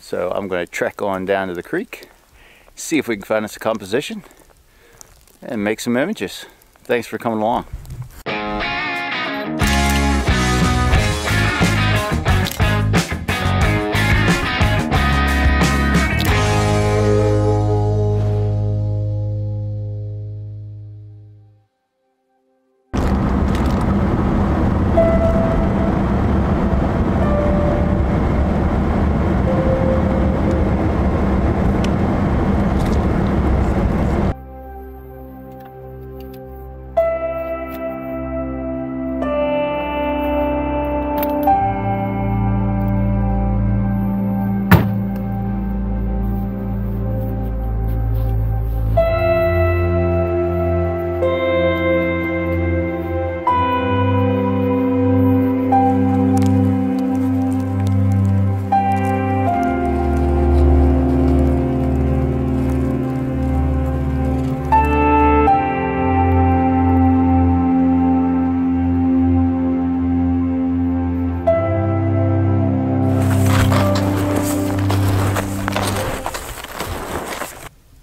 So I'm going to trek on down to the creek, see if we can find us a composition, and make some images. Thanks for coming along.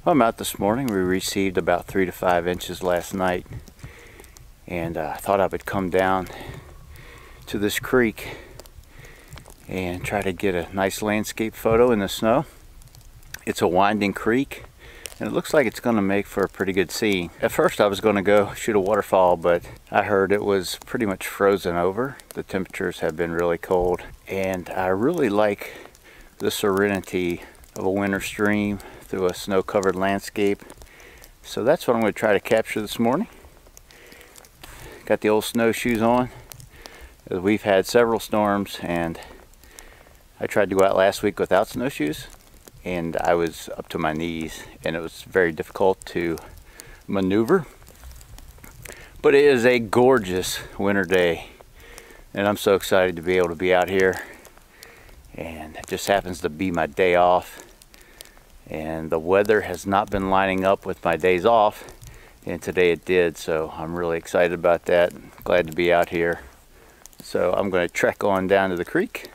I'm out this morning. We received about 3 to 5 inches last night, and I thought I would come down to this creek and try to get a nice landscape photo in the snow. It's a winding creek and it looks like it's going to make for a pretty good scene. At first I was going to go shoot a waterfall, but I heard it was pretty much frozen over. The temperatures have been really cold, and I really like the serenity of a winter stream through a snow-covered landscape. So that's what I'm going to try to capture this morning. Got the old snowshoes on. We've had several storms, and I tried to go out last week without snowshoes, and I was up to my knees, and it was very difficult to maneuver. But it is a gorgeous winter day, and I'm so excited to be able to be out here. And it just happens to be my day off, and the weather has not been lining up with my days off, and today it did, so I'm really excited about that. Glad to be out here. So I'm going to trek on down to the creek,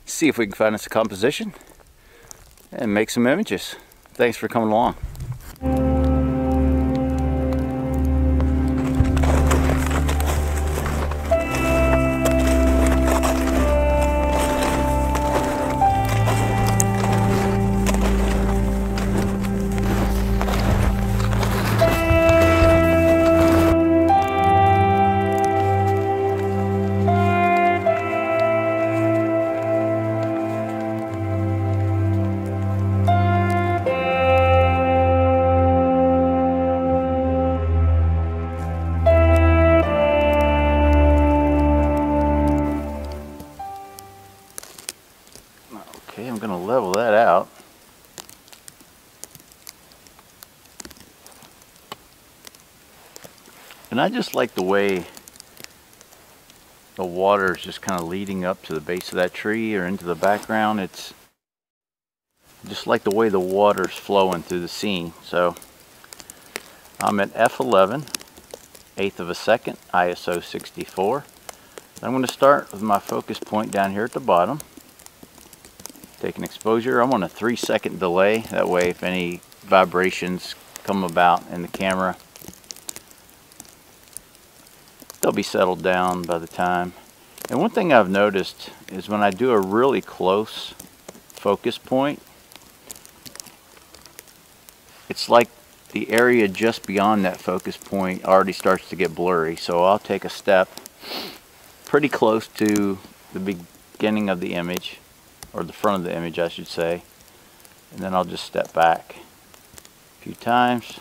see if we can find us a composition, and make some images. Thanks for coming along. Okay, I'm going to level that out. And I just like the way the water is just kind of leading up to the base of that tree or into the background. It's just like the way the water's flowing through the scene. So I'm at f11, 1/8 of a second, ISO 64. I'm going to start with my focus point down here at the bottom. Take an exposure. I'm on a 3-second delay. That way if any vibrations come about in the camera, they'll be settled down by the time. And one thing I've noticed is when I do a really close focus point, it's like the area just beyond that focus point already starts to get blurry. So I'll take a step pretty close to the beginning of the image, or the front of the image I should say, and then I'll just step back a few times.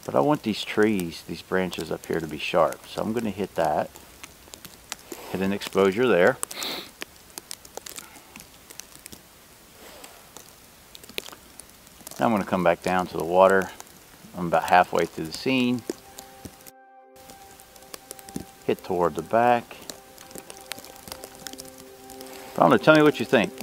But I want these trees, these branches up here to be sharp, so I'm going to hit that, hit an exposure there. Now I'm going to come back down to the water. I'm about halfway through the scene. Hit toward the back. Tell me what you think.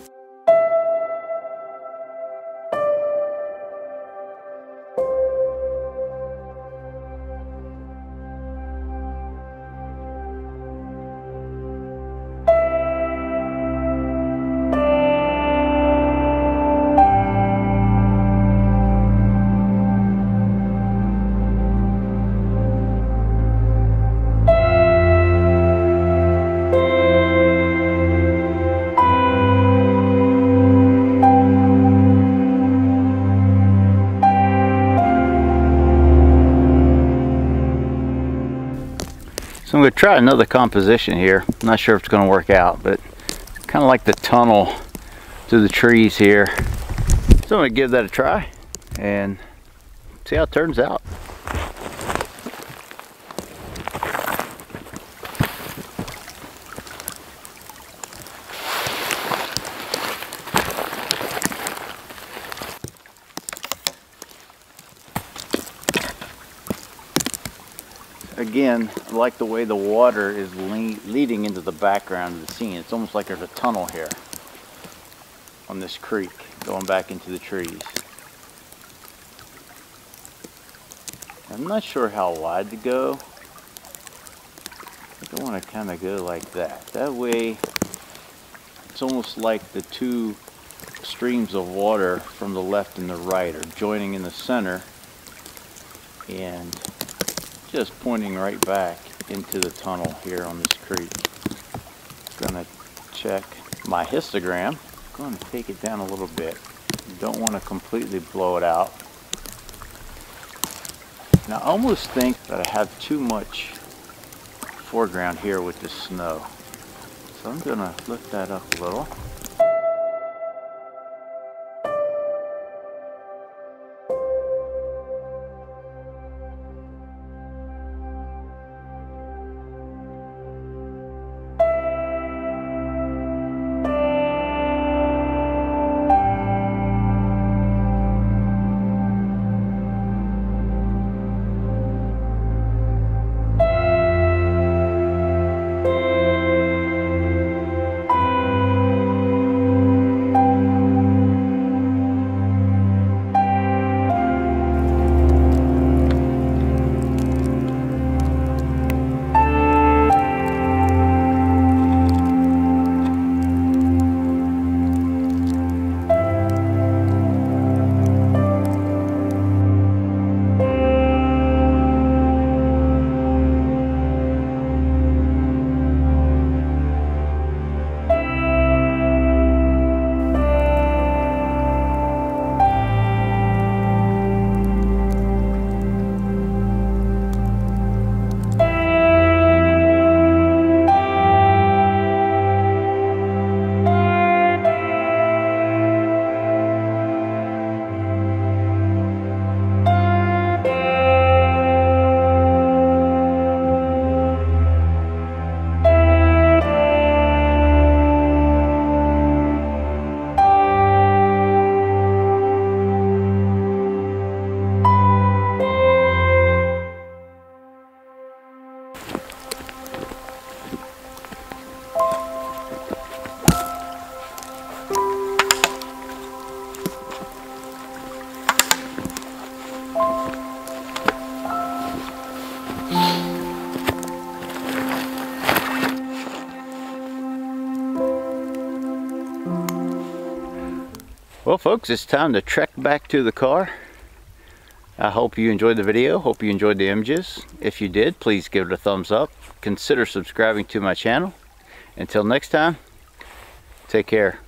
So I'm going to try another composition here. I'm not sure if it's going to work out, but kind of like the tunnel through the trees here. So I'm going to give that a try and see how it turns out. Again, I like the way the water is leading into the background of the scene. It's almost like there's a tunnel here on this creek going back into the trees. I'm not sure how wide to go. I think I want to kind of go like that. That way it's almost like the two streams of water from the left and the right are joining in the center and just pointing right back into the tunnel here on this creek. Gonna check my histogram. Going to take it down a little bit. Don't want to completely blow it out. Now I almost think that I have too much foreground here with the snow. So I'm gonna lift that up a little. Well folks, it's time to trek back to the car. I hope you enjoyed the video. Hope you enjoyed the images. If you did, please give it a thumbs up. Consider subscribing to my channel. Until next time, take care.